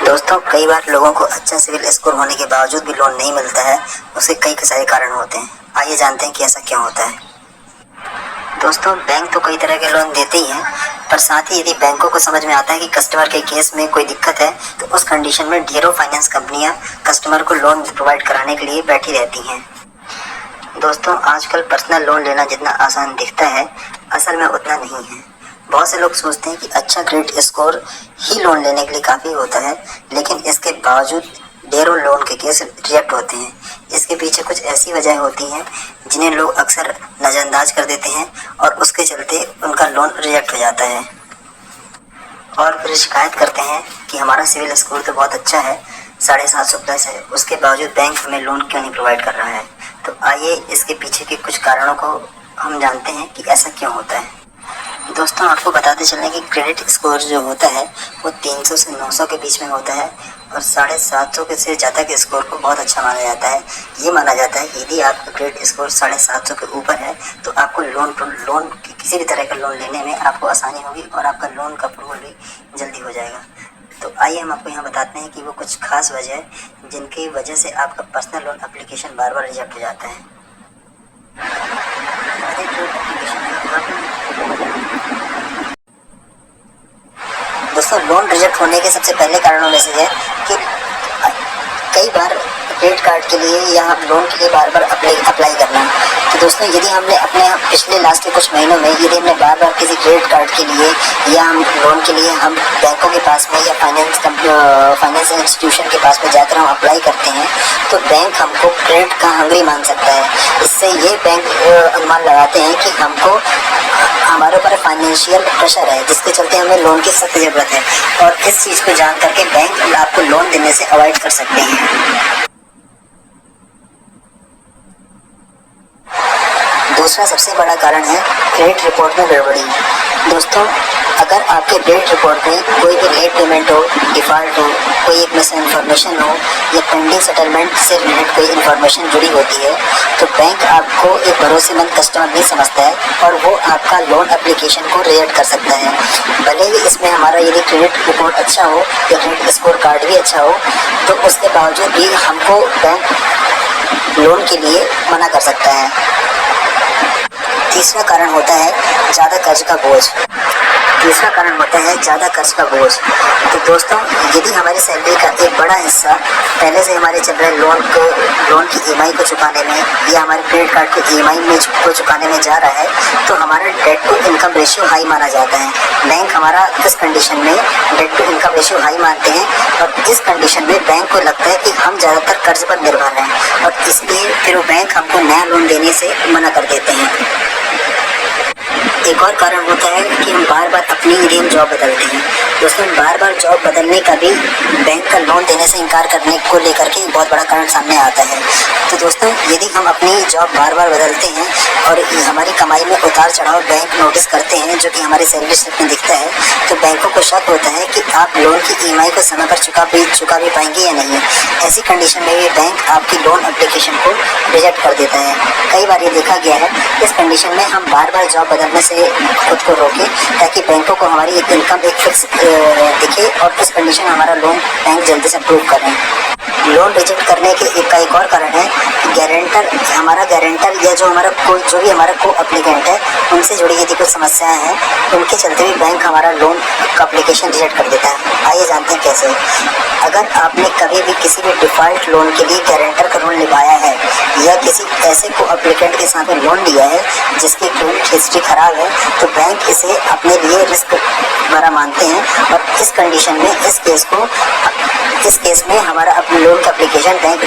दोस्तों, कई बार लोगों को अच्छा सिविल स्कोर होने के बावजूद भी लोन नहीं मिलता है। उसके कई सारे कारण होते हैं। आइए जानते हैं कि ऐसा क्यों होता है। दोस्तों, बैंक तो कई तरह के लोन देते ही हैं, पर साथ ही यदि बैंकों को समझ में आता है कि कस्टमर के केस में कोई दिक्कत है, तो उस कंडीशन में ढेरों फाइनेंस कंपनियां कस्टमर को लोन प्रोवाइड कराने के लिए बैठी रहती हैं। दोस्तों, आजकल पर्सनल लोन लेना जितना आसान दिखता है, असल में उतना नहीं है। बहुत से लोग सोचते हैं कि अच्छा क्रेडिट स्कोर ही लोन लेने के लिए काफ़ी होता है, लेकिन इसके बावजूद ढेरों लोन के केस रिजेक्ट होते हैं। इसके पीछे कुछ ऐसी वजह होती हैं जिन्हें लोग अक्सर नज़रअंदाज कर देते हैं और उसके चलते उनका लोन रिजेक्ट हो जाता है और फिर शिकायत करते हैं कि हमारा सिविल स्कोर तो बहुत अच्छा है, 750 प्लस है, उसके बावजूद बैंक हमें लोन क्यों नहीं प्रोवाइड कर रहा है। तो आइए इसके पीछे के कुछ कारणों को हम जानते हैं कि ऐसा क्यों होता है। दोस्तों, आपको बताते चलें कि क्रेडिट स्कोर जो होता है वो 300 से 900 के बीच में होता है और 750 के से ज़्यादा के स्कोर को बहुत अच्छा माना जाता है। ये माना जाता है कि यदि आपका क्रेडिट स्कोर 750 के ऊपर है तो आपको लोन किसी भी तरह का लोन लेने में आपको आसानी होगी और आपका लोन का अप्रूवल भी जल्दी हो जाएगा। तो आइए हम आपको यहाँ बताते हैं कि वो कुछ खास वजह है जिनकी वजह से आपका पर्सनल लोन एप्लीकेशन बार बार रिजेक्ट हो जाता है। दोस्तों, लोन रिजेक्ट होने के सबसे पहले कारणों में से है कि कई बार क्रेडिट कार्ड के लिए या लोन के लिए बार बार अप्लाई करना। तो दोस्तों, यदि हमने अपने पिछले लास्ट के कुछ महीनों में यदि हमने बार बार किसी क्रेडिट कार्ड के लिए या हम लोन के लिए हम बैंकों के पास में या फाइनेंस इंस्टीट्यूशन के पास में जाकर हम अप्लाई करते हैं, तो बैंक हमको क्रेडिट का हंगरी मान सकता है। इससे ये बैंक अनुमान लगाते हैं कि हमको हमारे ऊपर फाइनेंशियल प्रेशर है, जिसके चलते हमें लोन की सख्त ज़रूरत है और इस चीज़ को जान करके बैंक आपको लोन देने से अवॉइड कर सकते हैं। दूसरा सबसे बड़ा कारण है क्रेडिट रिपोर्ट में गड़बड़ी। दोस्तों, अगर आपके क्रेडिट रिपोर्ट में कोई भी लेट पेमेंट हो, डिफ़ॉल्ट हो, कोई एक मिस इन्फॉर्मेशन हो या पेंडिंग सेटलमेंट से रिलेटेड कोई इन्फॉर्मेशन जुड़ी होती है, तो बैंक आपको एक भरोसेमंद कस्टमर नहीं समझता है और वो आपका लोन एप्लीकेशन को रिजेक्ट कर सकता है। भले ही इसमें हमारा यदि क्रेडिट रिपोर्ट अच्छा हो या क्रेडिट स्कोर कार्ड भी अच्छा हो, तो उसके बावजूद भी हमको बैंक लोन के लिए मना कर सकता है। तीसरा कारण होता है ज़्यादा कर्ज का बोझ। तो दोस्तों, यदि हमारी सैलरी का एक बड़ा हिस्सा पहले से हमारे चल रहे लोन की ईएमआई को चुकाने में या हमारे क्रेडिट कार्ड के ईएमआई को चुकाने में जा रहा है, तो हमारा debt to income ratio high माना जाता है। बैंक हमारा इस कंडीशन में debt to income ratio high मानते हैं और इस कंडीशन में बैंक को लगता है कि हम ज़्यादातर कर्ज पर निर्भर हैं और इसलिए फिर वो बैंक हमको नया लोन देने से मना कर देते हैं। एक और कारण होता है कि हम बार बार अपनी ड्रीम जॉब बदलते हैं। दोस्तों, बार बार जॉब बदलने का भी बैंक का लोन देने से इनकार करने को लेकर के बहुत बड़ा कारण सामने आता है। तो दोस्तों, यदि हम अपनी जॉब बार बार बदलते हैं और हमारी कमाई में उतार चढ़ाव बैंक नोटिस करते हैं, जो कि हमारी सैलरी स्लिप में दिखता है, तो बैंकों को शक होता है कि आप लोन की ईएमआई को समय पर चुका भी पाएंगे या नहीं। ऐसी कंडीशन में भी बैंक आपकी लोन एप्लीकेशन को रिजेक्ट कर देता है। कई बार ये देखा गया है। इस कंडीशन में हम बार बार जॉब बदलने से खुद को रोकें, ताकि बैंकों को हमारी एक इनकम एक फिक्स दिखे और इस कंडीशन में हमारा लोन बैंक जल्दी से अप्रूव करें। लोन रिजेक्ट करने के एक और कारण है कि हमारा गारंटर या जो भी हमारा को एप्लीकेंट है, उनसे जुड़ी यदि कोई समस्याएं हैं, उनके चलते भी बैंक हमारा लोन का एप्लीकेशन रिजेक्ट कर देता है। आइए जानते हैं कैसे। अगर आपने कभी भी किसी भी डिफ़ॉल्ट लोन के लिए गारंटर का रोल निभाया है या किसी ऐसे को एप्लीकेंट के साथ में लोन लिया है जिसकी क्रेडिट हिस्ट्री खराब है, तो बैंक इसे अपने लिए रिस्क भरा मानते हैं और इस कंडीशन में इस केस में हमारा अपने लोन का एप्लीकेशन बैंक